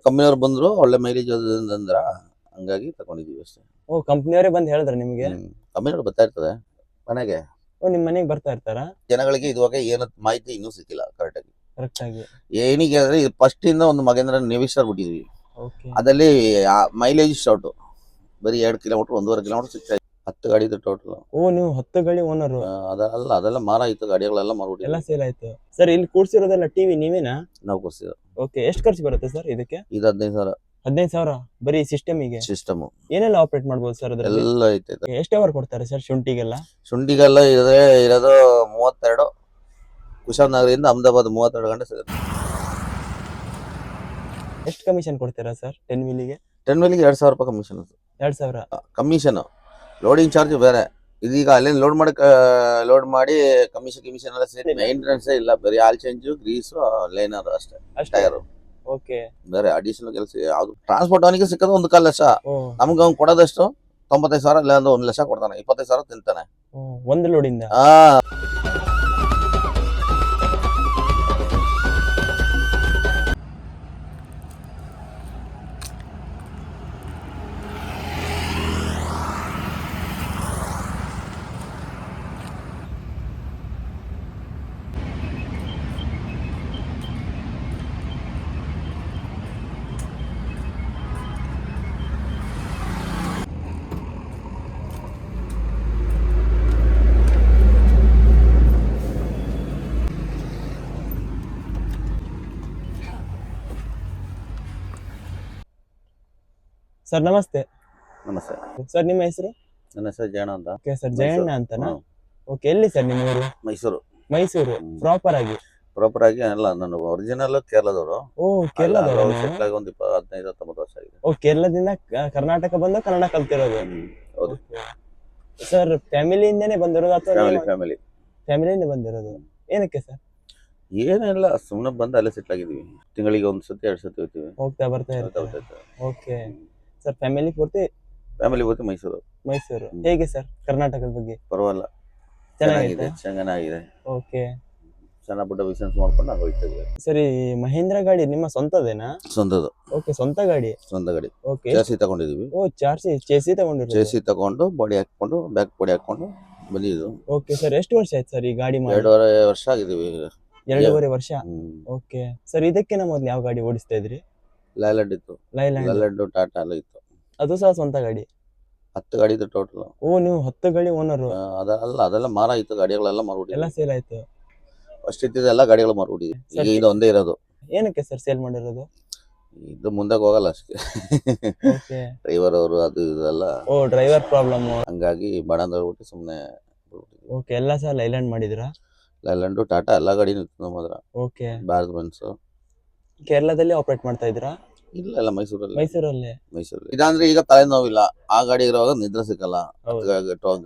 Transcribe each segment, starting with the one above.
ಕಂಪನಿಯವ್ರು ಬಂದ್ರು ಒಳ್ಳೆ ಮೈಲೇಜ್ ಅಂದ್ರ ಹಂಗಾಗಿ ತಗೊಂಡಿದೀವಿ ಅಷ್ಟೇ. ಓ ಕಂಪ್ನಿಯವರೇ ಬಂದು ಹೇಳಿದ್ರ ನಿಮಗೆ? ಕಂಪನಿಯವ್ರು ಬರ್ತಾ ಇರ್ತದೆ ಮನೆಗೆ. ಓ ನಿಮ್ ಮನೆಗೆ ಬರ್ತಾ ಇರ್ತಾರಾ? ಜನಗಳಿಗೆ ಇದುವಾಗ ಏನೋ ಮಾಹಿತಿ ಇನ್ನೂ ಸಿಕ್ಕಿಲ್ಲ ಕರೆಕ್ಟ್ ಆಗಿ. ಏನಿಗೆ ಅಂದ್ರೆ ಫಸ್ಟ್ ಇಂದ ಒಂದು ಮಗೇಂದ್ರ ನೆವಿಸ್ಟರ್ ಬಿಟ್ಟಿದ್ವಿ. ಓಕೆ. ಅದಲ್ಲಿ ಮೈಲೇಜ್ ಶಾರ್ಟ್ ಬರೀ 2 ಕಿಲೋಮೀಟರ್ 1.5 ಕಿಲೋಮೀಟರ್ ಸಿಗ್ತಾ ಇತ್ತು. 10 ಗಾಡಿ ಇತ್ತು ಟೋಟಲ್. ಓ ನೀವು 10 ಗಾಡಿ ಓನರ್? ಅದೆಲ್ಲ ಮಾರ ಆಯ್ತು, ಗಾಡಿಗಳೆಲ್ಲ ಮಾರ್ಬಿಟ್ಟು ಎಲ್ಲ ಸೇಲ್ ಆಯ್ತು. ಸರ್ ಇಲ್ಲಿ ಕೂರ್ಸಿರೋದೆಲ್ಲ ಟಿವಿ ನೀವೇನಾ? ನಾವು ಕೊಡ್ಸಿದ್ರು. ಓಕೆ, ಎಷ್ಟು ಖರ್ಚು ಬರುತ್ತೆ ಸರ್ ಇದಕ್ಕೆ? ಇದು 15,000. 15,000 ಬರೀ ಸಿಸ್ಟಮ್ಗೆ? ಸಿಸ್ಟಮ್ ಏನೆಲ್ಲ ಆಪರೇಟ್ ಮಾಡ್ಬೋದು ಸರ್ ಅದ್ರಲ್ಲಿ? ಎಲ್ಲ ಐತೆ. ಎಷ್ಟು ಅವರ್ ಕೊಡ್ತಾರೆ ಸರ್ ಶುಂಠಿಗೆಲ್ಲ? ಶುಂಠಿಗೆಲ್ಲ ಇರೋದು 32, ಕುಶಾಲನಗರದಿಂದ ಅಹಮದಾಬಾದ್ 32 ಗಂಟೆ ಸಿಗುತ್ತೆ. ಎಷ್ಟು ಕಮಿಷನ್ ಕೊಡ್ತೀರಾ ಸರ್ 10 ವೀಲಿಗೆ? 10 ವೀಲಿಗೆ 2,000 ರೂಪಾಯಿ ಕಮಿಷನ್. 2,000 ಕಮಿಷನ್. ಲೋಡಿಂಗ್ ಚಾರ್ಜ್ ಬೇರೆ. ಇದೀಗ ಅಲ್ಲೇನು ಲೋಡ್ ಮಾಡಿ ಕಮಿಷನ್ ಎಲ್ಲ ಸೇರಿ ಮೇಂಟೆನೆನ್ಸ್ ಇಲ್ಲ, ಬರೀ ಆಲ್ ಚೇಂಜ್, ಗ್ರೀಸು, ಲೈನರ್ ಅಷ್ಟೇ. Tyre okay. ಬೇರೆ ಅಡಿಷನಲ್ ಕೆಲಸ ಯಾವ್ದು. ಟ್ರಾನ್ಸ್ಪೋರ್ಟ್ ಅವನಿಗೆ ಸಿಕ್ಕದು 1 ಕಾಲು ಲಕ್ಷ. ನಮ್ಗೆ ಅವ್ನು ಕೊಡೋದಷ್ಟು 95,000, ಇಲ್ಲ ಅಂದ್ರೆ 1 ಲಕ್ಷ ಕೊಡ್ತಾನೆ. 25,000 ತಿಂತಾನೆ ಒಂದು ಲೋಡಿಂದ. ಸರ್ ನಮಸ್ತೆ. ನಮಸ್ತೆ ಸರ್, ನಿಮ್ಮ ಹೆಸರು? ನನ್ನ ಹೆಸರು ಜಯಣ್ಣ ಅಂತ. ಓಕೆ ಸರ್, ಜಯಣ್ಣ ಅಂತನಾ? ಓಕೆ, ಎಲ್ಲಿ ಸರ್ ನಿಮ್ಮ ಊರು? ಮೈಸೂರು. ಮೈಸೂರು ಪ್ರಾಪರ್ ಆಗಿ? ಪ್ರಾಪರ್ ಆಗಿ ಅಲ್ಲ, ನಾನು ಒರಿಜಿನಲ್ ಕೇರಳದವರು. ಓ ಕೇರಳದವರು? ಸೆಟ್ಲ್ ಆಗಿ ಒಂದು 15-19 ವರ್ಷ ಆಗಿದೆ. ಓ ಕೇರಳದಿಂದ ಕರ್ನಾಟಕ ಬಂದು ಕನ್ನಡ ಕಲ್ತಿರೋದು? ಹೌದು ಸರ್. ಫ್ಯಾಮಿಲಿಯಿಂದನೇ ಬಂದಿರೋದು ಅಥವಾ? ಫ್ಯಾಮಿಲಿಯಿಂದ ಬಂದಿರೋದು. ಏನಕ್ಕೆ ಸರ್? ಏನಿಲ್ಲ, ಸುಮ್ಮನೆ ಬಂದು ಅಲ್ಲೇ ಸೆಟ್ಲ್ ಆಗಿದೀವಿ. ತಿಂಗಳಿಗೆ 1 ಸತಿ 2 ಸತಿ ಹೋಗ್ತೀವಿ, ಹೋಗ್ತಾ ಬರ್ತಾ ಇರ್ತೀವಿ. ಓಕೆ ಸರ್, ಫ್ಯಾಮಿಲಿ ಪೂರ್ತಿ ಮೈಸೂರು. ಮೈಸೂರು. ಹೇಗೆ ಸರ್ ಕರ್ನಾಟಕದ ಬಗ್ಗೆ? ಪರವಾಗಿಲ್ಲ, ಚೆನ್ನಾಗಿದೆ. ಓಕೆ, ಸಣ್ಣ ಪುಟ್ಟ ಬಿಸಿನೆಸ್ ಮಾಡ್ಕೊಂಡು ನಾವು ಹೋಗ್ತೀವಿ. ಸರಿ, ಮಹೇಂದ್ರ ಗಾಡಿ ನಿಮ್ಮ ಸ್ವಂತದೇನಾ? ಸ್ವಂತದ್ದು. ಓಕೆ, ಸ್ವಂತ ಗಾಡಿ. ಓಕೆ, ಚಾರ್ಸಿ ತಗೊಂಡಿದೀವಿ. ಓ ಚೇಸಿ ತಗೊಂಡಿರೋದು? ಚೇಸಿ ತಗೊಂಡು ಬಾಡಿ ಹಾಕೊಂಡು ಬ್ಯಾಕ್ ಬಾಡಿ ಹಾಕೊಂಡು ಬಂದಿದ್ದು. ಓಕೆ ಸರ್, ಎಷ್ಟು ವರ್ಷ ಆಯ್ತು ಸರ್ ಈ ಗಾಡಿ ಮಾಡಿ? 2.5 ವರ್ಷ ಆಗಿದೀವಿ. 2.5 ವರ್ಷ. ಓಕೆ ಸರ್, ಇದಕ್ಕಿಂತ ಮೊದಲು ಯಾವ ಗಾಡಿ ಓಡಿಸ್ತಾ ಇದ್ರಿ? ಲೈಲ್ಯಾಂಡ್ ಇತ್ತು. ಲೈಲ್ಯಾಂಡ್, ಟಾಟಾ ಎಲ್ಲ ಇತ್ತು. ಅದು ಸಹ ಸ್ವಂತ ಗಾಡಿ? 10 ಗಾಡಿ ಇತ್ತು ಟೋಟಲ್. ಓ ನೀವು 10 ಗಾಡಿ ಓನರ್? ಅದೆಲ್ಲ ಮಾರ ಆಯ್ತು, ಗಾಡಿಗಳೆಲ್ಲ ಮಾರ್ಬಿಟ್ಟಿದ್ವಿ. ಎಲ್ಲ ಸೇಲ್ ಆಯ್ತು? ಫಸ್ಟ್ ಇದ್ದಿದ್ದು ಎಲ್ಲ ಗಾಡಿಗಳು ಮಾರ್ಬಿಟ್ಟಿದ್ವಿ. ಈಗ ಇದು ಒಂದೇ ಇರೋದು. ಏನಕ್ಕೆ ಸರ್ ಸೇಲ್ ಮಾಡಿರೋದು? ಇದು ಮುಂದೆ ಹೋಗಲ್ಲ ಅಷ್ಟೇ. ಓಕೆ. ಡ್ರೈವರ್ ಅವರು ಅದು ಇದೆಲ್ಲ. ಓ ಡ್ರೈವರ್ ಪ್ರಾಬ್ಲಮ್. ಹಂಗಾಗಿ ಬೇಡ ಅಂತ ಹೇಳ್ಬಿಟ್ಟು ಸುಮ್ಮನೆ. ಓಕೆ, ಎಲ್ಲ ಸಹ ಲೈಲ್ಯಾಂಡ್ ಮಾಡಿದ್ರಾ? ಲೈಲ್ಯಾಂಡ್, ಟಾಟಾ ಎಲ್ಲ ಗಾಡಿನೂ ಇತ್ತು ನಮ್ಮ ಹತ್ರ. ಓಕೆ. ಭಾರತ್ ಬೆನ್ಸ್. ಕೇರಳದಲ್ಲಿ ಆಪರೇಟ್ ಮಾಡ್ತಾ ಇದ್ರಾ? ಇಲ್ಲ, ಮೈಸೂರಲ್ಲಿ. ಮೈಸೂರಲ್ಲಿ. ಇದಂದ್ರೆ ಈಗ ತಲೆನೋವಿಲ್ಲ. ಆ ಗಾಡಿ ಇರುವಾಗ ನಿದ್ರೆ ಸಿಕ್ಕಲ್ಲ.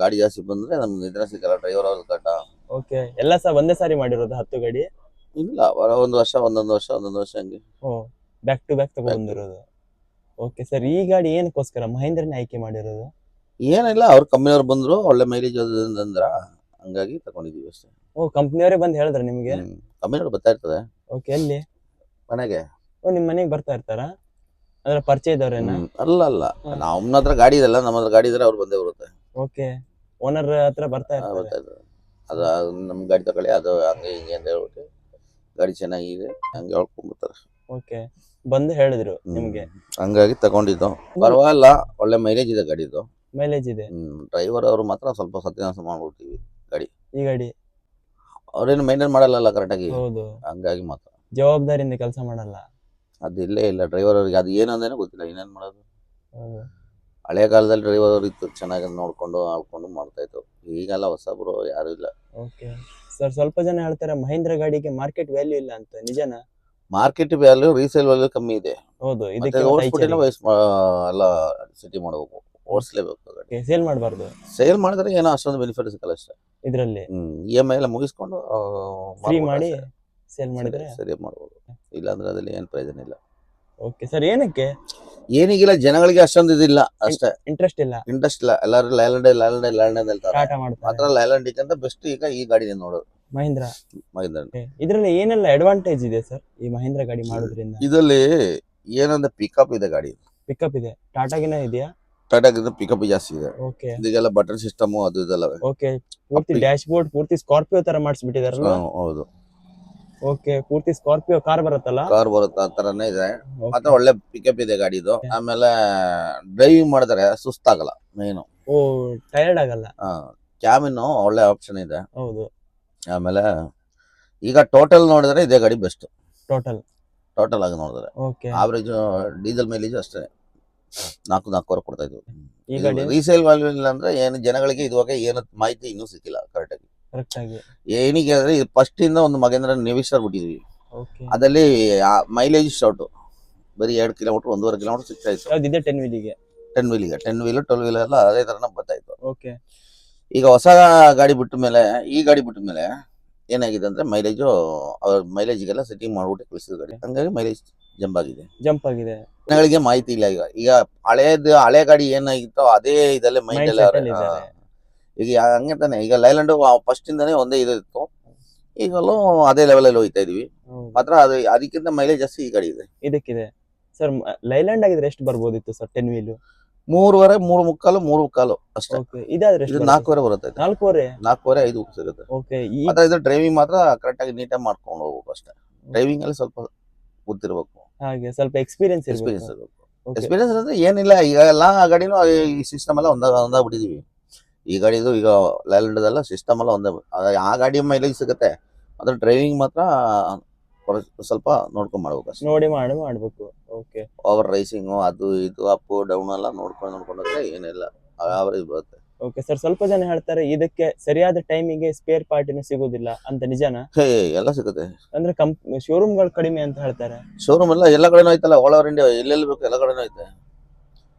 ಗಾಡಿ ಜಾಸ್ತಿ ಬಂದ್ರೆ ನಮ್ಗೆ ನಿದ್ರೆ ಸಿಕ್ಕಲ್ಲ. ಡ್ರೈವರ್ ಅವ್ರ ಕಟ್ಟ. ಓಕೆ, ಎಲ್ಲ ಸಹ ಒಂದೇ ಸಾರಿ ಮಾಡಿರೋದು 10 ಗಾಡಿ? ಇಲ್ಲ, ಒಂದೊಂದು ವರ್ಷ ಹಂಗೆ. ಓ, ಬ್ಯಾಕ್ ಟು ಬ್ಯಾಕ್ ತಗೊಂಡಿರೋದು. ಓಕೆ ಸರ್, ಈ ಗಾಡಿ ಏನಕ್ಕೋಸ್ಕರ ಮಹೇಂದ್ರನೇ ಆಯ್ಕೆ ಮಾಡಿರೋದು? ಏನಿಲ್ಲ, ಅವ್ರ ಕಂಪನಿಯವ್ರು ಬಂದ್ರು ಒಳ್ಳೆ ಮೈಲೇಜ್ ಅಂದ್ರ ಹಂಗಾಗಿ ತಗೊಂಡಿದೀವಿ ಅಷ್ಟೇ. ಓ ಕಂಪನಿಯವರೇ ಬಂದು ಹೇಳಿದ್ರ ನಿಮಗೆ? ಕಂಪನಿಯವ್ರು ಬರ್ತಾ ಇರ್ತದೆ. ಓಕೆ, ಎಲ್ಲಿ? ಮನೆಗೆ. ಓ ನಿಮ್ ಮನೆಗೆ ಬರ್ತಾ ಇರ್ತಾರಾ? ಅಂದ್ರೆ ಪರಿಚಯ ಇದ್ದವ್ರೇನಾ? ಅಲ್ಲ, ನಮ್ಮ ಹತ್ರ ಗಾಡಿ ಇದೆಲ್ಲ, ನಮ್ಮ ಹತ್ರ ಗಾಡಿ ಇದ್ರೆ ಅವ್ರು ಬಂದೇ ಬರುತ್ತೆ. ಓಕೆ, ಓನರ್ ಹತ್ರ ಬರ್ತಾ ಇರ್ತಾರೆ. ಅದ ನಮ್ ಗಾಡಿ ತಗೊಳ್ಳಿ, ಅದು ಹಂಗೆ ಹಿಂಗೆ ಅಂತ ಹೇಳ್ಬಿಟ್ಟು ಗಾಡಿ ಚೆನ್ನಾಗಿದೆ ಹಂಗೆ ಹೇಳ್ಕೊಂಡ್ಬಿಡ್ತಾರೆ. ಓಕೆ, ಬಂದು ಹೇಳಿದ್ರು ನಿಮ್ಗೆ? ಹಂಗಾಗಿ ತಗೊಂಡಿದ್ದು. ಪರವಾಗಿಲ್ಲ, ಒಳ್ಳೆ ಮೈಲೇಜ್ ಇದೆ ಗಾಡಿದು. ಮೈಲೇಜ್ ಇದೆ. ಡ್ರೈವರ್ ಅವರು ಮಾತ್ರ ಸ್ವಲ್ಪ ಸತ್ಯನಾಶ ಮಾಡ್ಬಿಡ್ತೀವಿ ಗಾಡಿ. ಈ ಗಾಡಿ ಅವ್ರೇನು ಮೈಂಟೈನ್ ಮಾಡಲ್ಲ ಕರೆಕ್ಟಾಗಿ. ಹೌದು, ಹಂಗಾಗಿ ಮಾತ್ರ ಜವಾಬ್ದಾರಿಯಿಂದ ಕೆಲಸ ಮಾಡಲ್ಲ. ಅದು ಇಲ್ಲೇ ಇಲ್ಲ ಡ್ರೈವರ್ ಅವ್ರಿಗೆ. ಅದು ಏನಂದೇನೋ ಗೊತ್ತಿಲ್ಲ, ಏನೇನ್ ಮಾಡೋದು. ಹಳೆ ಕಾಲದಲ್ಲಿ ಡ್ರೈವರ್ ಅವ್ರು ಇತ್ತು, ಚೆನ್ನಾಗಿ ನೋಡ್ಕೊಂಡು ಆಳ್ಕೊಂಡು ಮಾಡ್ತಾ ಇತ್ತು. ಈಗೆಲ್ಲ ಹೊಸಬ್ರು ಯಾರು ಇಲ್ಲ. ಓಕೆ ಸರ್, ಸ್ವಲ್ಪ ಜನ ಹೇಳ್ತಾರೆ ಮಹೇಂದ್ರ ಗಾಡಿಗೆ ಮಾರ್ಕೆಟ್ ವ್ಯಾಲ್ಯೂ ಇಲ್ಲ ಅಂತ, ನಿಜನಾ? ಮಾರ್ಕೆಟ್ ವ್ಯಾಲ್ಯೂ, ರೀಸೇಲ್ ವ್ಯಾಲ್ಯೂ ಕಮ್ಮಿ ಇದೆ. ಹೌದು, ಎಲ್ಲ ಸಿಟಿ ಮಾಡಬೇಕು, ಓಡಿಸ್ಲೇಬೇಕು. ಸೇಲ್ ಮಾಡಬಾರ್ದು. ಸೇಲ್ ಮಾಡಿದ್ರೆ ಏನೋ ಅಷ್ಟೊಂದು ಬೆನಿಫಿಟ್ ಸಿಕ್ಕಲ್ಲ ಅಷ್ಟೇ ಇದರಲ್ಲಿ. EMI ಎಲ್ಲ ಮುಗಿಸ್ಕೊಂಡು ಫ್ರೀ ಮಾಡಿ ಸೇಲ್ ಮಾಡಿದ್ರೆ ಸರಿ ಮಾಡ್ಬೋದು. ಇಲ್ಲಾಂದ್ರೆ ಅದ್ರಲ್ಲಿ ಏನು ಪ್ರಯೋಜನ ಇಲ್ಲ. ಓಕೆ ಸರ್, ಏನಕ್ಕೆ? ಏನಿಗಿಲ್ಲ, ಜನಗಳಿಗೆ ಅಷ್ಟೊಂದು ಇದಿಲ್ಲ ಅಷ್ಟೇ, ಇಂಟ್ರೆಸ್ಟ್ ಇಲ್ಲ. ಎಲ್ಲರೂ ಲೈಲ್ಯಾಂಡ್ ಹೇಳ್ತಾರೆ. ಟಾಟಾ ಮಾಡ್ತಾರೆ ಮಾತ್ರ ಲೈಲ್ಯಾಂಡ್ ಅಂತ ಬೆಸ್ಟ್. ಈಗ ಈ ಗಾಡಿ ನೋಡೋದು ಮಹೇಂದ್ರ. ಇದರಲ್ಲಿ ಏನೆಲ್ಲ ಅಡ್ವಾಂಟೇಜ್ ಇದೆ ಸರ್ ಈ ಮಹೇಂದ್ರ ಗಾಡಿ ಮಾಡೋದ್ರಿಂದ? ಇದರಲ್ಲಿ ಏನಂದ್ರೆ ಪಿಕಪ್ ಇದೆ ಗಾಡಿ, ಪಿಕಪ್ ಇದೆ, ಟಾಟಾಗಿನ ಇದೆಯಾ? ಟಾಟಾಗಿಂತ ಪಿಕಪ್ ಜಾಸ್ತಿ ಇದೆ. ಓಕೆ ಇದಕ್ಕೆಲ್ಲ ಬಟನ್ ಸಿಸ್ಟಮ್ ಅದು ಇದೆಲ್ಲ. ಓಕೆ, ಪೂರ್ತಿ ಡ್ಯಾಶ್ ಬೋರ್ಡ್ ಪೂರ್ತಿ ಸ್ಕಾರ್ಪಿಯೋ ತರ ಮಾಡಿಸ್ಬಿಟ್ಟಿದಾರಲ್ಲ. ಹೌದು, ಓಕೆ, ಪೂರ್ತಿ ಸ್ಕಾರ್ಪಿಯೋ ಕಾರ್ ಬರುತ್ತಲ್ಲ. ಕಾರ್ ಬರುತ್ತೆ ಆ ತರನೇ ಇದೆ. Okay. ಮಾತ್ರ ಒಳ್ಳೆ ಪಿಕಪ್ ಇದೆ ಗಾಡಿದು. ಆಮೇಲೆ ಡ್ರೈವಿಂಗ್ ಮಾಡಿದ್ರೆ ಸುಸ್ತಾಗಲ್ಲ ಮೇನು. ಓ, ಟಯರ್ಡ್ ಆಗಲ್ಲ. ಕ್ಯಾಬಿನ್ ಒಳ್ಳೆ ಆಪ್ಷನ್ ಇದೆ. ಹೌದು, ಆಮೇಲೆ ಈಗ ಟೋಟಲ್ ನೋಡಿದ್ರೆ ಇದೇ ಗಾಡಿ ಬೆಸ್ಟ್. ಟೋಟಲ್ ಆಗಿ ನೋಡಿದ್ರೆ ಓಕೆ. ಆವರೇಜ್ ಡೀಸೆಲ್ ಮೈಲೇಜ್ ಅಷ್ಟೇ 4.4 ಕೊಡ್ತಾ ಇದ್ವಿ. ಈ ಗಾಡಿ ರೀಸೇಲ್ ವ್ಯಾಲ್ಯೂ ಇಲ್ಲ ಅಂದ್ರೆ ಏನು ಜನಗಳಿಗೆ ಇದುವಾಗ ಏನು ಮಾಹಿತಿ ಇನ್ನೂ ಸಿಕ್ಕಿಲ್ಲ ಕರೆಕ್ಟ್ ಆಗಿ. ಏನಿಗೆ ಅಂದ್ರೆ ಫಸ್ಟ್ ಇಂದ ಒಂದು ಮಗೇಂದ್ರ ನಿವಿಸ್ಟರ್ ಬಿಟ್ಟಿದ್ವಿ. ಓಕೆ, ಅದಲ್ಲಿ ಮೈಲೇಜ್ ಶಾರ್ಟ್ ಬರೀ 2 ಕಿಲೋಮೀಟರ್ 1.5 ಕಿಲೋಮೀಟರ್ ಸಿಗ್ತಾ ಇತ್ತು. ಯಾವ್ದಿದೆ? 10 ವೀಲಿಗೆ 10 ವೀಲ್ 12 ವೀಲ್ ಎಲ್ಲ ಅದೇ ತರನ ಬರ್ತಾ ಇತ್ತು. ಓಕೆ. ಈಗ ಹೊಸ ಗಾಡಿ ಬಿಟ್ಟ ಮೇಲೆ ಈ ಗಾಡಿ ಬಿಟ್ಟ ಮೇಲೆ ಏನಾಗಿದೆ ಅಂದ್ರೆ ಮೈಲೇಜ್ಗೆಲ್ಲ ಸೆಟ್ಟಿಂಗ್ ಮಾಡ್ಬಿಟ್ಟು ಕಳಿಸಿದ ಗಾಡಿ, ಹಂಗಾಗಿ ಮೈಲೇಜ್ ಜಂಪ್ ಆಗಿದೆ. ಜನಗಳಿಗೆ ಮಾಹಿತಿ ಇಲ್ಲ. ಈಗ ಹಳೆ ಗಾಡಿ ಏನಾಗಿತ್ತೋ ಅದೇ ಇದಲ್ಲೇ ಮೈಂಡ್ ಎಲ್ಲ ಈಗ ಹಂಗೆ ತಾನೆ. ಈಗ ಲೈಲ್ಯಾಂಡ್ ಫಸ್ಟ್ ಇಂದಾನೆ ಒಂದೇ ಇತ್ತು, ಈಗಲೂ ಅದೇ ಲೆವೆಲ್ ಅಲ್ಲಿ ಹೋಗ್ತಾ ಇದೀವಿ. ಮಾತ್ರ ಅದಕ್ಕಿಂತ ಮೈಲೇಜ್ ಜಾಸ್ತಿ ಈ ಗಾಡಿ ಇದೆ. ಇದಕ್ಕಿದೆ ಸರ್. ಲೈಲ್ಯಾಂಡ್ ಆಗಿದ್ರೆ ಎಷ್ಟು ಬರ್ಬೋದಿತ್ತು ಸರ್ 10 ವೀಲ್? 3.5 ಅಷ್ಟೇ. ಓಕೆ, ಇದಾದ್ರೆ ಇದು 4.5 ಬರುತ್ತೆ. 4.5 5 ಸಿಗುತ್ತೆ. ಓಕೆ. ಮಾತ್ರ ಇದು ಡ್ರೈವಿಂಗ್ ಮಾತ್ರ ಕರೆಕ್ಟ್ ಆಗಿ ನೀಟಾಗಿ ಮಾಡ್ಕೊಂಡು ಹೋಗ್ಬೇಕು ಅಷ್ಟೇ. ಡ್ರೈವಿಂಗ್ ಅಲ್ಲಿ ಸ್ವಲ್ಪ ಗೊತ್ತಿರ್ಬೇಕು, ಹಾಗೆ ಸ್ವಲ್ಪ ಎಕ್ಸ್ಪೀರಿಯನ್ಸ್ ಎಕ್ಸ್ಪೀರಿಯನ್ಸ್ ಅಂದ್ರೆ ಏನಿಲ್ಲ. ಈಗ ಎಲ್ಲಾ ಗಾಡಿನೂ ಈ ಸಿಸ್ಟಮ್ ಎಲ್ಲ ಒಂದಾಗ್ಬಿಟ್ಟಿದೀವಿ. ಈ ಗಾಡಿದು ಈಗ ಲೈಲ್ಯಾಂಡ್ ಸಿಸ್ಟಮ್ ಎಲ್ಲ ಒಂದೇ. ಆ ಗಾಡಿ ಮೈಲೇಜ್ ಸಿಗುತ್ತೆ, ಅದ್ರ ಡ್ರೈವಿಂಗ್ ಮಾತ್ರ ಸ್ವಲ್ಪ ನೋಡ್ಕೊಂಡ್ ಮಾಡ್ಬೇಕು ಅಷ್ಟೇ. ನೋಡಿ ಮಾಡ್ಬೇಕು. ಓಕೆ. ಓವರ್ ರೈಸಿಂಗ್ ಅದು ಇದು ಅಪ್ ಡೌನ್ ಎಲ್ಲ ನೋಡ್ಕೊಂಡ್ರೆ ಏನಿಲ್ಲ, ಆವರೇಜ್ ಬರುತ್ತೆ. ಓಕೆ ಸರ್, ಸ್ವಲ್ಪ ಜನ ಹೇಳ್ತಾರೆ ಇದಕ್ಕೆ ಸರಿಯಾದ ಟೈಮಿಗೆ ಸ್ಪೇರ್ ಪಾರ್ಟಿನೂ ಸಿಗೋದಿಲ್ಲ ಅಂತ, ನಿಜನಾ? ಎಲ್ಲ ಸಿಗುತ್ತೆ ಅಂದ್ರೆ ಶೋರೂಮ್ಗಳು ಕಡಿಮೆ ಅಂತ ಹೇಳ್ತಾರೆ. ಶೋರೂಮ್ ಎಲ್ಲ ಕಡೆನೂ ಐತಲ್ಲ, ಆಲ್ ಓವರ್ ಇಂಡಿಯಾ ಎಲ್ಲೆಲ್ಲಿ ಬೇಕು ಎಲ್ಲ ಕಡೆನೂ ಐತೆ.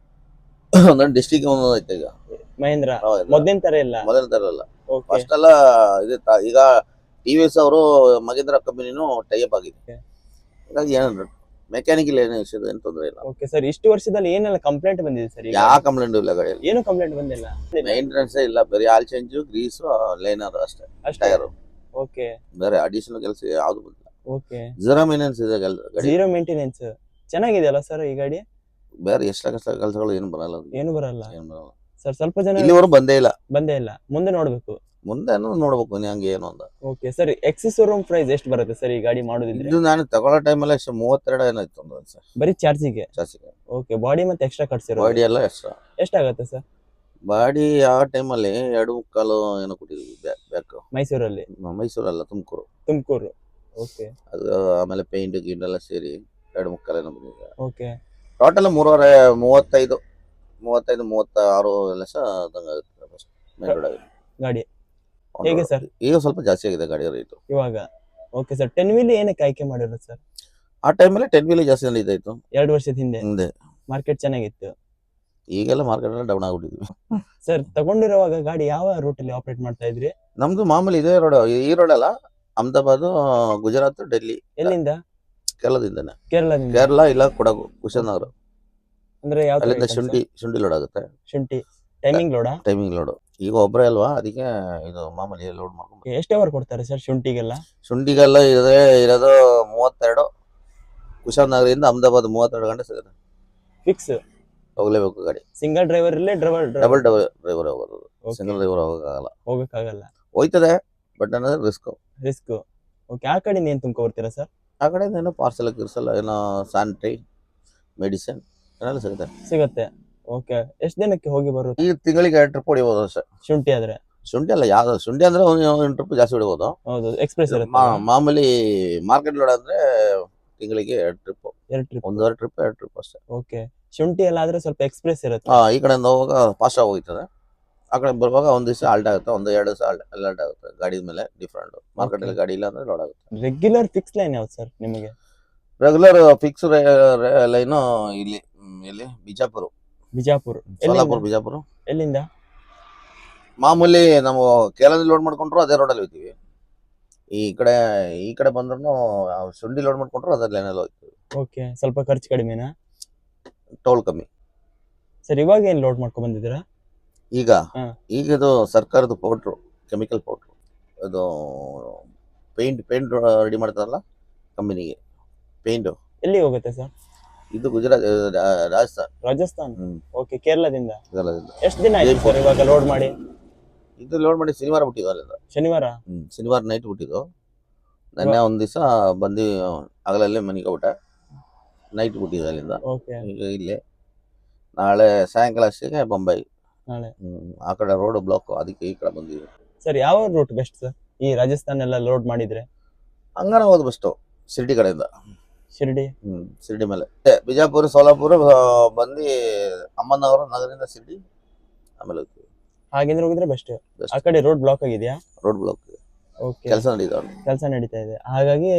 ಒಂದೊಂದು ಡಿಸ್ಟಿಕ್ ಒಂದೊಂದು ಐತೆ. ಈಗ ಮಹೇಂದ್ರ ಮೊದಲಿನ ತರ ಇಲ್ಲ. ಫಸ್ಟ್ ಎಲ್ಲ ಇದಿತ್ತ. ಈಗ TVS ಅವರು ಮಹೇಂದ್ರ ಕಂಪನಿನೂ ಟೈಅಪ್ ಆಗಿದೆ. ಹಾಗಾಗಿ ಏನು ಮೆಕ್ಯಾನಿಕಲ್ ಏನು ತೊಂದರೆ ಇಲ್ಲ. ಓಕೆ ಸರ್, ಇಷ್ಟು ವರ್ಷದಲ್ಲಿ ಏನೆಲ್ಲ ಕಂಪ್ಲೇಂಟ್ ಬಂದಿದೆ ಸರ್? ಯಾವ ಕಂಪ್ಲೇಂಟ್ ಇಲ್ಲ ಗಾಡಿಯಲ್ಲಿ, ಏನು ಕಂಪ್ಲೇಂಟ್ ಬಂದಿಲ್ಲ. ಮೇಂಟೆನೆನ್ಸ್ ಇಲ್ಲ, ಬರೀ ಆಯಿಲ್ ಚೇಂಜ್, ಗ್ರೀಸ್, ಲೈನರ್ ಅಷ್ಟೇ. ಟೈರ್ ಓಕೆ, ಬೇರೆ ಅಡಿಷನಲ್ ಕೆಲಸ ಯಾವ್ದು ಬಂದಿಲ್ಲ. ಓಕೆ, ಝೀರೋ ಮೇಂಟೆನೆನ್ಸ್ ಇದೆ ಗಾಡಿ. ಝೀರೋ ಮೇಂಟೆನೆನ್ಸ್ ಚೆನ್ನಾಗಿದೆ ಅಲ್ಲ ಸರ್ ಈ ಗಾಡಿ? ಬೇರೆ ಎಷ್ಟ ಕೆಲಸಗಳು ಏನು ಬರಲ್ಲ ಸರ್. ಸ್ವಲ್ಪ ಜನ ಇಲ್ಲಿವರೆಗೂ ಬಂದೇ ಇಲ್ಲ. ಮುಂದೆ ನೋಡ್ಬೇಕು. ಮುಂದೆ ನೋಡ್ಬೇಕು ಹಂಗೆ ಏನು ಅಂತ. Okay sir, ex showroom price ಎಷ್ಟು ಬರುತ್ತೆ ಸರ್ ಈ ಗಾಡಿ ಮಾಡೋದಿದ್ರೆ? ಇದು ನಾನು ತಗೊಳ್ಳೋ ಟೈಮಲ್ಲಿ 32 ಏನಾಯ್ತು ಸರ್, ಬರೀ ಚಾರ್ಜಿಗೆ. ಓಕೆ, ಬಾಡಿ ಮತ್ತೆ ಎಕ್ಸ್ಟ್ರಾ ಕಟ್ಸಿರೋ ಬಾಡಿ ಎಲ್ಲ ಎಷ್ಟಾಗುತ್ತೆ ಸರ್? ಬಾಡಿ ಆ ಟೈಮಲ್ಲಿ 2.25 ಏನೋ ಕೊಟ್ಟಿದ್ವಿ ಬ್ಯಾಕ್. ಮೈಸೂರಲ್ಲ, ತುಮಕೂರು. ಓಕೆ, ಅದು ಆಮೇಲೆ ಪೇಂಟ್ ಗೀಂಟ್ ಎಲ್ಲ ಸೇರಿ 2.25 ಏನೋ ಬಂದಿದೆ. ಓಕೆ, ಟೋಟಲ್ 35 36 ಲಕ್ಷ ಗಾಡಿ ಹೇಗೆ ಸರ್? ಈಗ ಸ್ವಲ್ಪ ಜಾಸ್ತಿ ಆಗಿದೆ ಗಾಡಿ ರೇಟ್ ಇವಾಗ. ಓಕೆ ಸರ್, 10 ವೀಲ್ ಏನಕ್ಕೆ ಆಯ್ಕೆ ಮಾಡಿರೋದು ಸರ್? ಆ ಟೈಮಲ್ಲಿ 10 ವೀಲ್ ಜಾಸ್ತಿ ನಡೀತಾಯಿತ್ತು 2 ವರ್ಷದ ಹಿಂದೆ. ಮಾರ್ಕೆಟ್ ಚೆನ್ನಾಗಿತ್ತು. ಈಗೆಲ್ಲ ಮಾರ್ಕೆಟ್ ಎಲ್ಲ ಡೌನ್ ಆಗ್ಬಿಟ್ಟಿದ್ವಿ. ಸರ್, ತಗೊಂಡಿರುವಾಗ ಗಾಡಿ ಯಾವ ರೂಟ್ ಅಲ್ಲಿ ಆಪರೇಟ್ ಮಾಡ್ತಾ ಇದ್ರಿ? ನಮ್ದು ಮಾಮೂಲಿ ಇದೇ ರೋಡ್. ಈ ರೋಡ್ ಅಲ್ಲ, ಅಹಮದಾಬಾದ್, ಗುಜರಾತ್, ಡೆಲ್ಲಿ. ಎಲ್ಲಿಂದ? ಕೇರಳದಿಂದನೇ. ಕೇರಳ ಇಲ್ಲ ಕೊಡಗು, ಕುಶನಗರ. ಅಂದ್ರೆ ಯಾವ ಅಲ್ಲಿಂದ ಶುಂಠಿ ಲೋಡ್ ಆಗುತ್ತೆ. Timing load. ಈಗ ಒಬ್ಬರೇ ಅಲ್ವಾ, ಅದಕ್ಕೆ ಇದು ಮಾಮೂಲಿ ಲೋಡ್ ಮಾಡ್ಕೊಂಡು. ಎಷ್ಟು ಅವರ್ ಕೊಡ್ತಾರೆ ಸರ್ ಶುಂಠಿಗೆಲ್ಲ? ಇರೋದು 32. ಕುಶಾನಗರದಿಂದ ಅಹಮದಾಬಾದ್ 32 ಗಂಟೆ ಸಿಗುತ್ತೆ. ಫಿಕ್ಸ್ ಹೋಗ್ಲೇಬೇಕು ಗಾಡಿ. ಸಿಂಗಲ್ ಡ್ರೈವರ್ ಇಲ್ಲೇ ಡಬಲ್ ಡ್ರೈವರ್ ಹೋಗೋದು. ಸಿಂಗಲ್ ಡ್ರೈವರ್ ಹೋಗಕ್ಕಾಗಲ್ಲ. ಹೋಯ್ತದೆ, ಬಟ್ ಅಂದ್ರೆ ರಿಸ್ಕ್. ಓಕೆ, ಆ ಕಡೆ ಏನ್ ತುಂಬ್ಕೊ ಬರ್ತೀರಾ ಸರ್? ಆ ಕಡೆ ಏನೋ ಪಾರ್ಸಲ್ ಏನೋ ಸ್ಯಾನಿಟರಿ, ಮೆಡಿಸಿನ್ ಏನೆಲ್ಲ ಸಿಗುತ್ತೆ. ಓಕೆ, ಎಷ್ಟು ದಿನಕ್ಕೆ ಹೋಗಿ ಬರುತ್ತೆ? ಈ ತಿಂಗಳಿಗೆ 2 ಟ್ರಿಪ್ ಹೊಡಿಬೋದು ಅಷ್ಟೇ. ಶುಂಠಿ ಅಲ್ಲ, ಯಾವ್ದು ಶುಂಠಿ ಅಂದ್ರೆ 1 ಟ್ರಿಪ್ ಜಾಸ್ತಿ ಹೊಡಿಬೋದು. ಹೌದು, ಎಕ್ಸ್ಪ್ರೆಸ್ ಮಾಮೂಲಿ ಮಾರ್ಕೆಟ್ ಲೋಡ್ ಅಂದ್ರೆ ತಿಂಗಳಿಗೆ 2 ಟ್ರಿಪ್, 1.5 ಟ್ರಿಪ್ 2 ಟ್ರಿಪ್ ಅಷ್ಟೇ. ಓಕೆ, ಶುಂಠಿ ಎಲ್ಲ ಆದ್ರೆ ಸ್ವಲ್ಪ ಎಕ್ಸ್ಪ್ರೆಸ್ ಇರುತ್ತೆ. ಈ ಕಡೆಯಿಂದ ಹೋಗುವಾಗ ಫಾಸ್ಟ್ ಆಗಿ ಹೋಗ್ತದೆ, ಆ ಕಡೆ ಬರುವಾಗ ಒಂದ್ ದಿವಸ ಆಲ್ಟ್ ಆಗುತ್ತೆ, 1-2 ದಿವಸ ಆಲ್ಟ್ ಆಗುತ್ತೆ. ಗಾಡಿ ಮೇಲೆ ಡಿಫ್ರೆಂಟ್. ಮಾರ್ಕೆಟ್ ಅಲ್ಲಿ ಗಾಡಿ ಇಲ್ಲ ಅಂದ್ರೆ ಲೋಡ್ ಆಗುತ್ತೆ. ರೆಗ್ಯುಲರ್ ಫಿಕ್ಸ್ ಲೈನ್ ಯಾವ್ದು ಸರ್ ನಿಮಗೆ? ರೆಗ್ಯುಲರ್ ಫಿಕ್ಸ್ ಲೈನ್ ಇಲ್ಲಿ ಬಿಜಾಪುರ. ಬಿಜಾಪುರ. ಎಲ್ಲಿಂದ? ಮಾಮೂಲಿ ನಾವು ಕೇರಳದಲ್ಲಿ ಲೋಡ್ ಮಾಡ್ಕೊಂಡ್ರು ಅದೇ ರೋಡಲ್ಲಿ ಹೋಗ್ತೀವಿ. ಈ ಕಡೆ ಬಂದ್ರು ಶುಂಠಿ ಲೋಡ್ ಮಾಡ್ಕೊಂಡ್ರು ಅದೇ ಲೈನಲ್ಲಿ ಹೋಗ್ತೀವಿ. ಓಕೆ, ಸ್ವಲ್ಪ ಖರ್ಚು ಕಡಿಮೆನಾ? ಟೋಲ್ ಕಮ್ಮಿ. ಸರ್, ಇವಾಗ ಏನ್ ಲೋಡ್ ಮಾಡ್ಕೊಂಡ್ ಬಂದಿದ್ದೀರಾ? ಈಗ ಇದು ಸರ್ಕಾರದ ಪೌಡ್ರು, ಕೆಮಿಕಲ್ ಪೌಡ್ರು. ಅದು ಪೇಂಟ್ ರೆಡಿ ಮಾಡ್ತಾರಲ್ಲ ಕಂಪನಿಗೆ, ಪೇಂಟ್. ಎಲ್ಲಿ ಹೋಗುತ್ತೆ ಸರ್? ಇದು ಗುಜರಾತ್ ರಾಜಸ್ಥಾನ್. ರಾಜಸ್ಥಾನ್. ಹ್ಮ್ ಓಕೆ, ಕೇರಳದಿಂದ. ಇದೆಲ್ಲ ಎಷ್ಟು ದಿನ ಆಯ್ತು ಸರ್ ಇವಾಗ ಲೋಡ್ ಮಾಡಿ? ಇದು ಲೋಡ್ ಮಾಡಿ ಶನಿವಾರ ಬಿಟ್ಟಿದ್ದು ಅಲ್ಲಿಂದ. ಶನಿವಾರ. ಶನಿವಾರ ನೈಟ್ ಬಿಟ್ಟಿದ್ದು. ನೆನ್ನೆ ಒಂದ್ ದಿವಸ ಬಂದು ಹಗಲಲ್ಲೇ ಮನೆಗೆ ಊಟ ನೈಟ್ ಬಿಟ್ಟಿದ್ದು ಅಲ್ಲಿಂದ. ಓಕೆ. ಈಗ ಇಲ್ಲೇ ನಾಳೆ ಸಾಯಂಕಾಲ ಅಷ್ಟೇ ಬೊಂಬೈ. ನಾಳೆ. ಆ ಕಡೆ ರೋಡ್ ಬ್ಲಾಕ್, ಅದಕ್ಕೆ ಈ ಕಡೆ ಬಂದಿವಿ. ಸರ್ ಯಾವ ರೂಟ್ ಬೆಸ್ಟ್ ಸರ್ ಈ ರಾಜಸ್ಥಾನ್ ಎಲ್ಲ ಲೋಡ್ ಮಾಡಿದ್ರೆ? ಹಂಗಾನ ಹೋದ್ ಬೆಸ್ಟು ಶಿರ್ಡಿ ಕಡೆಯಿಂದ. ಶಿರ್ಡಿ. ಶಿರ್ಡಿ ಮೇಲೆ ಬಿಜಾಪುರ ಸೋಲಾಪುರ ಬಂದು ಅಮ್ಮನಗರ ನಗರದಿಂದ ಶಿರ್ಡಿ ಆಮೇಲೆ ಹೋಗ್ತೀವಿ. ಹಾಗೇಂದ್ರೆ ಹೋಗಿದ್ರೆ ಬೆಸ್ಟ್. Best. ಆ ಕಡೆ ರೋಡ್ ಬ್ಲಾಕ್ ಆಗಿದೆಯಾ? Road block okay. ಕೆಲಸ ನಡೀತಾವೆ. ಕೆಲಸ ನಡೀತಾ ಇದೆ, ಹಾಗಾಗಿ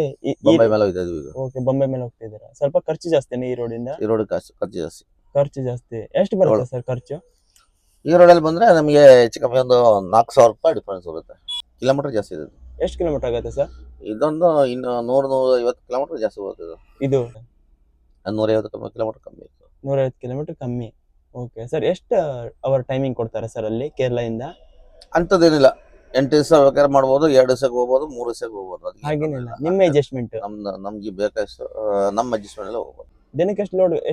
ಬೊಂಬೈ ಮೇಲೆ ಹೋಗ್ತಾ ಇದೀವಿ ಈಗ. ಓಕೆ, ಬೊಂಬೆ ಮೇಲೆ ಹೋಗ್ತಾ ಇದ್ದೀರಾ. ಸ್ವಲ್ಪ ಖರ್ಚು ಜಾಸ್ತಿನೇ ಈ ರೋಡಿಂದ? ಈ ರೋಡ್ ಖರ್ಚು ಜಾಸ್ತಿ. ಖರ್ಚು ಜಾಸ್ತಿ. ಎಷ್ಟು ಬರುತ್ತೆ ಸರ್ ಖರ್ಚು? ಈ ರೋಡಲ್ಲಿ ಬಂದ್ರೆ ನಮಗೆ ಹೆಚ್ಚು ಕಮ್ಮಿ ಒಂದು 4,000 ರೂಪಾಯಿ ಡಿಫರೆನ್ಸ್ ಬರುತ್ತೆ. ಕಿಲೋಮೀಟರ್ ಜಾಸ್ತಿ ಇದೆ. ಎಷ್ಟು ಕಿಲೋಮೀಟರ್ ಆಗುತ್ತೆ ಸರ್? ಇದೊಂದು ಇನ್ನು 100-150 ಕಿಲೋಮೀಟರ್ ಜಾಸ್ತಿ ಬರುತ್ತೆ. ಇದು 150 ಕಿಲೋಮೀಟರ್ ಕಮ್ಮಿ ಇತ್ತು. 150 ಕಿಲೋಮೀಟರ್ ಕಮ್ಮಿ. ಓಕೆ ಸರ್, ಎಷ್ಟು ಅವರ್ ಟೈಮಿಂಗ್ ಕೊಡ್ತಾರೆ ಸರ್ ಅಲ್ಲಿ ಕೇರಳದಿಂದ? ಅಂಥದ್ದೇನಿಲ್ಲ, 8 ದಿವಸ ಬೇಕಾದ್ರೆ ಮಾಡ್ಬೋದು, 2 ದಿವಸಕ್ಕೆ ಹೋಗ್ಬೋದು, 3 ದಿವಸಕ್ಕೆ ಹೋಗ್ಬೋದು. ಅದಕ್ಕೆ ಹಾಗೇನಿಲ್ಲ, ನಿಮ್ಮ ಅಡ್ಜಸ್ಟ್ಮೆಂಟ್. ನಮ್ಗೆ ಬೇಕಾದಷ್ಟು ನಮ್ಮ ಅಡ್ಜಸ್ಟ್ಮೆಂಟ್ ಎಲ್ಲ ಹೋಗ್ಬೋದು. ದಿನಕ್ಕೆ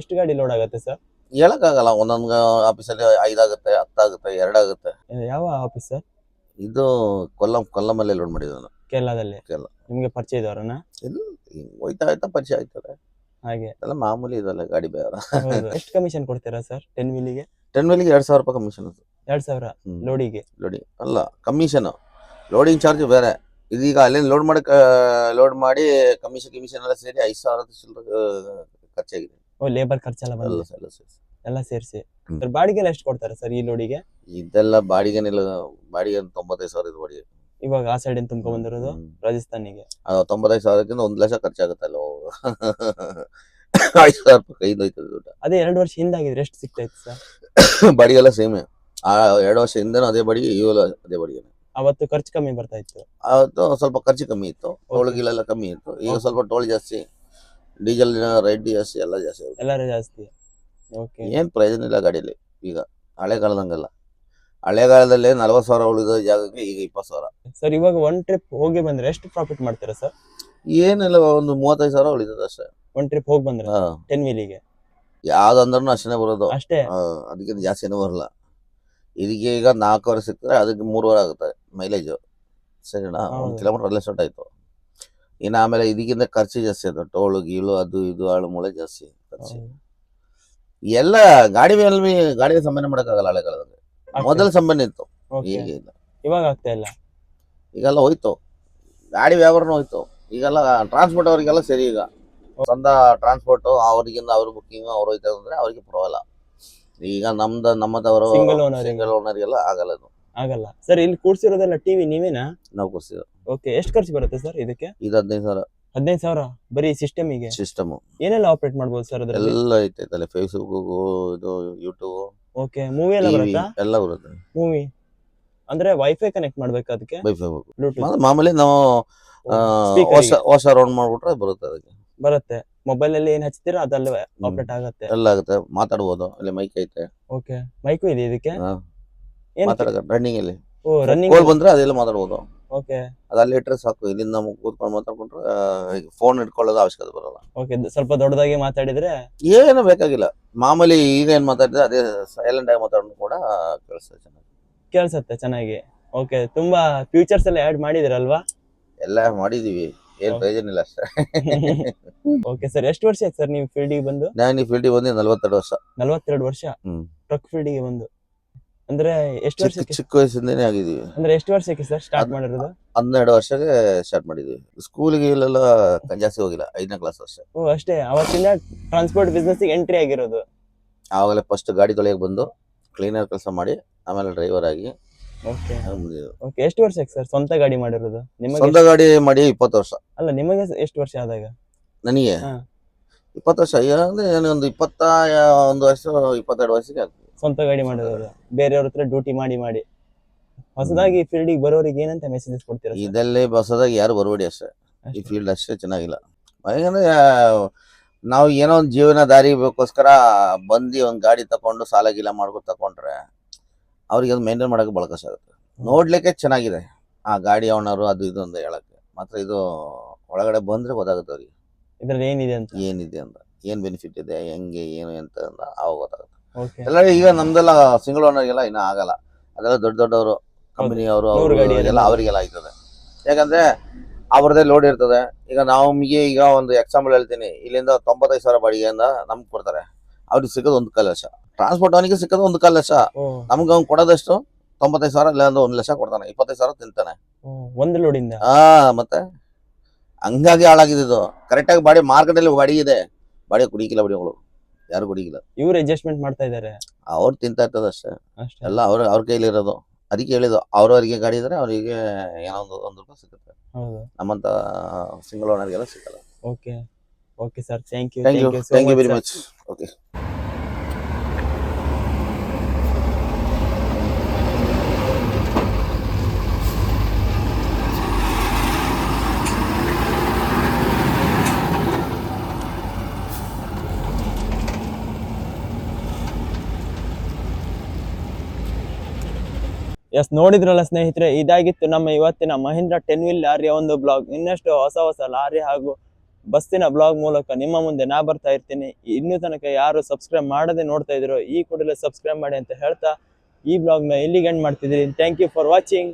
ಎಷ್ಟು ಗಾಡಿ ಲೋಡ್ ಆಗುತ್ತೆ ಸರ್? ಹೇಳಕ್ಕಾಗಲ್ಲ, ಒಂದೊಂದು ಆಫೀಸಲ್ಲಿ 5 ಆಗುತ್ತೆ, 10 ಆಗುತ್ತೆ, 2 ಆಗುತ್ತೆ. ಯಾವ ಆಫೀಸ್ ಸರ್ ಇದು ಕೊಲ್ಲಮಲ್ಲಿ ಲೋಡ್ ಮಾಡಿದ್ವಿ ನಾನು. ಕೇರಳದಲ್ಲಿ? ಕೇರಳ. ನಿಮಗೆ ಪರಿಚಯ ಇದ್ದವರನ್ನ? ಇಲ್ಲಿ ಹೋಯ್ತಾ ಪರಿಚಯ ಆಯ್ತದೆ. ಹಾಗೆ ಎಲ್ಲ ಮಾಮೂಲಿ ಇದಲ್ಲ ಗಾಡಿ ಬೇರೆ. ಎಷ್ಟು ಕಮಿಷನ್ ಕೊಡ್ತೀರಾ ಸರ್ 10 ವೀಲಿಗೆ? 10 ವೀಲಿಗೆ 2,000 ರೂಪಾಯಿ ಕಮಿಷನ್. 2,000 ಲೋಡಿಗೆ? ಲೋಡಿಂಗ್ ಅಲ್ಲ, ಕಮಿಷನ್. ಲೋಡಿಂಗ್ ಚಾರ್ಜ್ ಬೇರೆ. ಇದೀಗ ಅಲ್ಲೇನು ಲೋಡ್ ಮಾಡಿ ಕಮಿಷನ್ ಎಲ್ಲ ಸೇರಿ 5,000 ಖರ್ಚಾಗಿದೆ. ಓ, ಲೇಬರ್ ಖರ್ಚೆಲ್ಲ ಬಂದು ಎಲ್ಲ ಸೇರಿಸಿ. ಬಾಡಿಗೆ ಎಷ್ಟು ಕೊಡ್ತಾರೆ ಸರ್ ಈ ಲೋಡಿಗೆ? ಇದೆಲ್ಲ ಬಾಡಿಗೆನಿಲ್ಲ, ಬಾಡಿಗೆ 95,000 ಇದು ಬಾಡಿಗೆ. ಇವಾಗ ಆ ಸೈಡ್ ತುಂಬ್ಕೊಂಡ್ ಬಂದಿರೋದು ರಾಜಸ್ಥಾನಿಗೆ. 95,000ಕ್ಕಿಂತ 1 ಲಕ್ಷ ಖರ್ಚಾಗುತ್ತೆ ಅಲ್ಲ. 5,000 ರೂಪಾಯಿ ಕೈಯಿಂದ ಹೋಯ್ತದೆ ದುಡ್ಡು. ಅದೇ 2 ವರ್ಷ ಹಿಂದಾಗಿದ್ರೆ ಎಷ್ಟು ಸಿಗ್ತಾ ಇತ್ತು ಸರ್? ಬಾಡಿಗೆ ಎಲ್ಲ ಸೇಮೆ. 2 ವರ್ಷ ಹಿಂದೆನೂ ಅದೇ ಬಾಡಿಗೆ, ಇವೆಲ್ಲ ಅದೇ ಬಾಡಿಗೆ. ಅವತ್ತು ಖರ್ಚು ಕಮ್ಮಿ ಬರ್ತಾ ಇತ್ತು. ಅವತ್ತು ಸ್ವಲ್ಪ ಖರ್ಚು ಕಮ್ಮಿ ಇತ್ತು, ಟೋಲ್ ಗಿಲೆಲ್ಲ ಕಮ್ಮಿ ಇತ್ತು. ಈಗ ಸ್ವಲ್ಪ ಟೋಲ್ ಜಾಸ್ತಿ, ಡೀಸೆಲ್ ರೇಟ್ ಜಾಸ್ತಿ, ಎಲ್ಲ ಜಾಸ್ತಿ. ಎಲ್ಲರೂ ಜಾಸ್ತಿ. ಓಕೆ. ಏನ್ ಪ್ರಯೋಜನ ಇಲ್ಲ ಗಾಡಿಯಲ್ಲಿ ಈಗ. ಹಳೆಗಾಲದಂಗಲ್ಲ, ಹಳೆಗಾಲದಲ್ಲಿ 40,000 ಉಳಿದ ಜಾಗಕ್ಕೆ ಈಗ 20,000. ಸರ್ ಇವಾಗ ಒನ್ ಟ್ರಿಪ್ ಹೋಗಿ ಬಂದ್ರೆ ಎಷ್ಟು ಪ್ರಾಫಿಟ್ ಮಾಡ್ತೀರಾ ಸರ್? ಏನಿಲ್ಲ, ಒಂದು 35,000 ಉಳಿತದೆ ಅಷ್ಟೇ. ಒನ್ ಟ್ರಿಪ್ ಹೋಗಿ ಬಂದ್ರೆ 10 ವೀಲಿಗೆ ಯಾವ್ದಂದ್ರೂ ಅಷ್ಟೇ ಬರೋದು. ಅಷ್ಟೇ? ಅದಕ್ಕಿಂತ ಜಾಸ್ತಿನೂ ಬರಲ್ಲ. ಇದಕ್ಕೆ ಈಗ 4,000 ಸಿಕ್ತದೆ, ಅದಕ್ಕೆ 3,000 ಆಗುತ್ತೆ ಮೈಲೇಜ್. ಸರಿನಾ? 1 ಕಿಲೋಮೀಟರ್ ಅಲ್ಲೇ ಸ್ಟಾರ್ಟ್ ಆಯ್ತು. ಇನ್ನು ಆಮೇಲೆ ಇದಕ್ಕಿಂತ ಖರ್ಚು ಜಾಸ್ತಿ ಅದು, ಟೋಳು ಗೀಳು ಅದು ಇದು ಆಳು ಮೂಳೆ ಜಾಸ್ತಿ ಖರ್ಚು. ಎಲ್ಲ ಗಾಡಿಗೆ ಸಂಬಂಧ ಮಾಡಕ್ಕಾಗಲ್ಲ. ಹಳೆಗಾಲದಲ್ಲಿ ಮೊದಲು ಸಂಬಂಧ ಇತ್ತು, ಈಗ ಇಲ್ಲ. ಇವಾಗ ಆಗ್ತಾ ಇಲ್ಲ. ಈಗೆಲ್ಲ ಹೋಯ್ತು, ಗಾಡಿ ವ್ಯವಹಾರನೂ ಹೋಯ್ತು. ಈಗೆಲ್ಲ ಟ್ರಾನ್ಸ್ಪೋರ್ಟ್ ಅವರಿಗೆಲ್ಲ ಸರಿ. ಈಗ ಸ್ವಂತ ಟ್ರಾನ್ಸ್ಪೋರ್ಟ್ ಅವ್ರಿಗಿಂದ ಅವ್ರ ಬುಕ್ಕಿಂಗ್ ಅವ್ರು ಹೋಯ್ತಾ ಅಂದ್ರೆ ಅವ್ರಿಗೆ ಪರವಾಗಿಲ್ಲ. ಈಗ ನಮ್ಮದವರು ಸಿಂಗಲ್ ಓನರ್ಗೆಲ್ಲ ಆಗಲ್ಲ, ಅದು ಆಗಲ್ಲ. ಸರ್ ಇಲ್ಲಿ ಕೂರ್ಸಿರೋದೆಲ್ಲ ಟಿವಿ ನೀವೇನಾ? ನಾವು ಕೂರ್ಸಿದ್ರು. ಓಕೆ, ಎಷ್ಟು ಖರ್ಚು ಬರುತ್ತೆ ಸರ್ ಇದಕ್ಕೆ? ಇದು 15,000. 15,000 ಬರೀ ಸಿಸ್ಟಮಿಗೆ? ಸಿಸ್ಟಮ್ ಏನೆಲ್ಲ ಆಪರೇಟ್ ಮಾಡ್ಬೋದು ಸರ್ ಅದರಲ್ಲಿ? ಎಲ್ಲ ಐತೆ, ಫೇಸ್ಬುಕ್, ಇದು ಯೂಟ್ಯೂಬ್. ಓಕೆ, ಮೂವಿ ಎಲ್ಲ ಬರುತ್ತಾ? ಎಲ್ಲ ಬರುತ್ತೆ. ಮೂವಿ ಅಂದ್ರೆ ವೈಫೈ ಕನೆಕ್ಟ್ ಮಾಡ್ಬೇಕು ಅದಕ್ಕೆ? ವೈಫೈ ಬ್ಲೂಟೂತ್ ಮಾಮೂಲಿ ನಾವು ಹೊಸ ರೌಂಡ್ ಮಾಡ್ಬಿಟ್ರೆ ಬರುತ್ತೆ. ಅದಕ್ಕೆ ಬರುತ್ತೆ. ಮೊಬೈಲ್ ಅಲ್ಲಿ ಏನ್ ಹಚ್ತೀರಾ ಅದಲ್ಲೇ ಆಪರೇಟ್ ಆಗುತ್ತೆ? ಎಲ್ಲ ಆಗುತ್ತೆ, ಮಾತಾಡ್ಬೋದು. ಅಲ್ಲಿ ಮೈಕ್ ಐತೆ. ಓಕೆ, ಮೈಕು ಇದೆ ಇದಕ್ಕೆ? ರನ್ನಿಂಗ್ ಅಲ್ಲಿ ರನ್ನಿಂಗ್ ಕಾಲ್ ಬಂದ್ರೆ ಅದೆಲ್ಲ ಮಾತಾಡ್ಬೋದು. ಓಕೆ, ಅದಲ್ಲಿ ಇಟ್ಟರೆ ಸಾಕು. ಇಲ್ಲಿಂದ ನಮಗೆ ಕೂತ್ಕೊಂಡು ಮಾತಾಡ್ಕೊಂಡ್ರೆ ಫೋನ್ ಇಟ್ಕೊಳ್ಳೋದು ಅವಶ್ಯಕತೆ ಬರಲ್ಲ. ಓಕೆ, ಸ್ವಲ್ಪ ದೊಡ್ಡದಾಗಿ ಮಾತಾಡಿದ್ರೆ ಏನು ಬೇಕಾಗಿಲ್ಲ. ಮಾಮೂಲಿ ಈಗ ಏನ್ ಮಾತಾಡಿದ್ರೆ ಅದೇ ಸೈಲೆಂಟ್ ಆಗಿ ಮಾತಾಡೋದು ಕೂಡ ಕೇಳಿಸುತ್ತೆ ಚೆನ್ನಾಗಿ. ಓಕೆ, ತುಂಬಾ ಫ್ಯೂಚರ್ಸ್ ಎಲ್ಲ ಆಡ್ ಮಾಡಿದಿರಲ್ವಾ? ಎಲ್ಲ ಮಾಡಿದೀವಿ, ಏನ್ ಪ್ರಯೋಜನ ಇಲ್ಲ ಅಷ್ಟೇ. ಓಕೆ ಸರ್, ಎಷ್ಟು ವರ್ಷ ಆಯ್ತು ಸರ್ ನೀವು ಫೀಲ್ಡಿಗೆ ಬಂದು? ನಾನು ಈ ಫೀಲ್ಡಿಗೆ ಬಂದು 42 ವರ್ಷ. 42 ವರ್ಷ ಟ್ರಕ್ ಫೀಲ್ಡಿಗೆ ಬಂದು? ಅಂದ್ರೆ ಎಷ್ಟು ವರ್ಷಕ್ಕೆ? ಚಿಕ್ಕ ವಯಸ್ಸಿಂದನೇ ಆಗಿದೀವಿ. ಅಂದ್ರೆ ಎಷ್ಟು ವರ್ಷಕ್ಕೆ ಸರ್ ಸ್ಟಾರ್ಟ್ ಮಾಡಿರೋದು? 12 ವರ್ಷಕ್ಕೆ ಸ್ಟಾರ್ಟ್ ಮಾಡಿದೀವಿ. ಸ್ಕೂಲಿಗೆ ಇಲ್ಲೆಲ್ಲ ಜಾಸ್ತಿ ಹೋಗಿಲ್ಲ, 5ನೇ ಕ್ಲಾಸ್ ಅಷ್ಟೇ. ಓ ಅಷ್ಟೇ? ಅವತ್ತಿಂದ ಟ್ರಾನ್ಸ್ಪೋರ್ಟ್ ಬಿಸ್ನೆಸ್ ಎಂಟ್ರಿ ಆಗಿರೋದು? ಆವಾಗಲೇ ಫಸ್ಟ್ ಗಾಡಿ ತೊಳೆಯಕ್ಕೆ ಬಂದು ಕ್ಲೀನರ್ ಕೆಲಸ ಮಾಡಿ ಆಮೇಲೆ ಡ್ರೈವರ್ ಆಗಿ. ಓಕೆ, ಎಷ್ಟು ವರ್ಷ ಸರ್ ಸ್ವಂತ ಗಾಡಿ ಮಾಡಿರೋದು? ನಿಮಗೆ ಸ್ವಂತ ಗಾಡಿ ಮಾಡಿ 20 ವರ್ಷ. ಅಲ್ಲ, ನಿಮಗೆ ಎಷ್ಟು ವರ್ಷ ಆದಾಗ? ನನಗೆ 20 ವರ್ಷ ಅಂದ್ರೆ ಒಂದು 21 ವರ್ಷ 22 ವರ್ಷಕ್ಕೆ ಆಗ್ತದೆ ಸ್ವಂತ ಗಾಡಿ ಮಾಡಿರೋದು. ಬೇರೆಯವ್ರ ಹತ್ರ ಡ್ಯೂಟಿ ಮಾಡಿ ಹೊಸದಾಗಿ ಫೀಲ್ಡಿಗೆ ಬರೋರಿಗೆ ಏನಂತ ಮೆಸೇಜಸ್ ಕೊಡ್ತೀರಾ? ಇದರಲ್ಲಿ ಹೊಸದಾಗಿ ಯಾರು ಬರಬೇಡಿ ಅಷ್ಟೇ. ಈ ಫೀಲ್ಡ್ ಅಷ್ಟೇ ಚೆನ್ನಾಗಿಲ್ಲ. ಯಾಕಂದ್ರೆ ನಾವು ಏನೋ ಒಂದು ಜೀವನ ದಾರಿಗೋಸ್ಕರ ಬಂದು ಒಂದು ಗಾಡಿ ತಕೊಂಡು ಸಾಲ ಗೀಲ ಮಾಡ್ಕೊಂಡು ತಕೊಂಡ್ರೆ ಅವ್ರಿಗೆ ಅದು ಮೇಂಟೈನ್ ಮಾಡೋಕೆ ಭಾಳ ಕಷ್ಟ ಆಗುತ್ತೆ. ನೋಡ್ಲಿಕ್ಕೆ ಚೆನ್ನಾಗಿದೆ ಆ ಗಾಡಿ ಓನರು, ಅದು ಇದು ಅಂತ ಹೇಳಕ್ಕೆ ಮಾತ್ರ. ಇದು ಒಳಗಡೆ ಬಂದ್ರೆ ಗೊತ್ತಾಗುತ್ತೆ ಅವ್ರಿಗೆ ಇದ್ರಲ್ಲಿ ಏನಿದೆ ಅಂತ. ಏನು ಬೆನಿಫಿಟ್ ಇದೆ ಹೆಂಗೆ ಏನು ಅಂತ ಆವಾಗ ಗೊತ್ತಾಗುತ್ತೆ. ಓಕೆ ಎಲ್ಲ ಈಗ ನಮ್ದೆಲ್ಲ ಸಿಂಗಲ್ ಓನರ್ಗೆಲ್ಲ ಇನ್ನೂ ಆಗಲ್ಲ, ಅದೆಲ್ಲ ದೊಡ್ಡವರು ಕಂಪನಿಯವರು 100 ಗಾಡಿ ಎಲ್ಲ ಅವರಿಗೆಲ್ಲ ಆಯ್ತದೆ. ಯಾಕಂದ್ರೆ ಅವ್ರದ್ದೇ ಲೋಡ್ ಇರ್ತದೆ. ಈಗ ನಮಗೆ ಈಗ ಒಂದು ಎಕ್ಸಾಂಪಲ್ ಹೇಳ್ತೀನಿ, ಇಲ್ಲಿಂದ 95,000 ಬಾಡಿಗೆಯಿಂದ ನಮ್ಗೆ ಕೊಡ್ತಾರೆ, ಅವ್ರಿಗೆ ಸಿಕ್ಕೋದು 1,4 ಲಕ್ಷ. ಟ್ರಾನ್ಸ್ಪೋರ್ಟ್ ಅವನಿಗೆ ಸಿಕ್ಕೋದು 1,4 ಲಕ್ಷ. ನಮ್ಗೆ ಅವ್ನು ಕೊಡೋದಷ್ಟು 95,000 ಇಲ್ಲ ಅಂದ್ರೆ 1 ಲಕ್ಷ ಕೊಡ್ತಾನೆ, 25,000 ತಿಂತಾನೆ. ಒಂದು ಲೋಡಿಂದ. ಮತ್ತೆ ಹಂಗಾಗಿ ಹಾಳಾಗಿದೆ ಇದು. ಕರೆಕ್ಟಾಗಿ ಬಾಡಿ ಮಾರ್ಕೆಟಲ್ಲಿ ಬಾಡಿ ಇದೆ, ಬಾಡಿ ಕುಡಿಕಿಲ್ಲ, ಬಾಡಿಗಳು ಯಾರು ಕುಡಿಕಿಲ್ಲ. ಇವ್ರು ಅಡ್ಜಸ್ಟ್ಮೆಂಟ್ ಮಾಡ್ತಾ ಇದಾರೆ, ಅವ್ರು ತಿಂತಾ ಇರ್ತದೆ ಅಷ್ಟೇ, ಅಷ್ಟೇ. ಎಲ್ಲ ಅವ್ರ ಕೈಲಿರೋದು. ಅದಕ್ಕೆ ಹೇಳಿದ್ದು, ಅವ್ರವರಿಗೆ ಗಾಡಿ ಇದ್ರೆ ಅವರಿಗೆ ಏನೋ ಒಂದು ರೂಪಾಯಿ ಸಿಗುತ್ತೆ. ಹೌದು, ನಮ್ಮಂತ ಸಿಂಗಲ್ ಓನರ್ಗೆಲ್ಲ ಸಿಗಲ್ಲ. Okay okay sir, thank you thank you very much. Okay. Yes, ನೋಡಿದ್ರಲ್ಲ ಸ್ನೇಹಿತರೆ, ಇದಾಗಿತ್ತು ನಮ್ಮ ಇವತ್ತಿನ ಮಹೀಂದ್ರ 10 ವೀಲ್ ಲಾರಿಯ ಒಂದು ಬ್ಲಾಗ್. ಇನ್ನಷ್ಟು ಹೊಸ ಲಾರಿ ಹಾಗೂ ಬಸ್ಸಿನ ಬ್ಲಾಗ್ ಮೂಲಕ ನಿಮ್ಮ ಮುಂದೆ ನಾ ಬರ್ತಾ ಇರ್ತೀನಿ. ಇನ್ನೂ ತನಕ ಯಾರು ಸಬ್ಸ್ಕ್ರೈಬ್ ಮಾಡದೆ ನೋಡ್ತಾ ಇದ್ರು, ಈ ಕೂಡಲೇ ಸಬ್ಸ್ಕ್ರೈಬ್ ಮಾಡಿ ಅಂತ ಹೇಳ್ತಾ ಈ ಬ್ಲಾಗ್ನ ಇಲ್ಲಿಗೆ ಎಂಡ್ ಮಾಡ್ತಿದ್ದೀನಿ. Thank you for watching.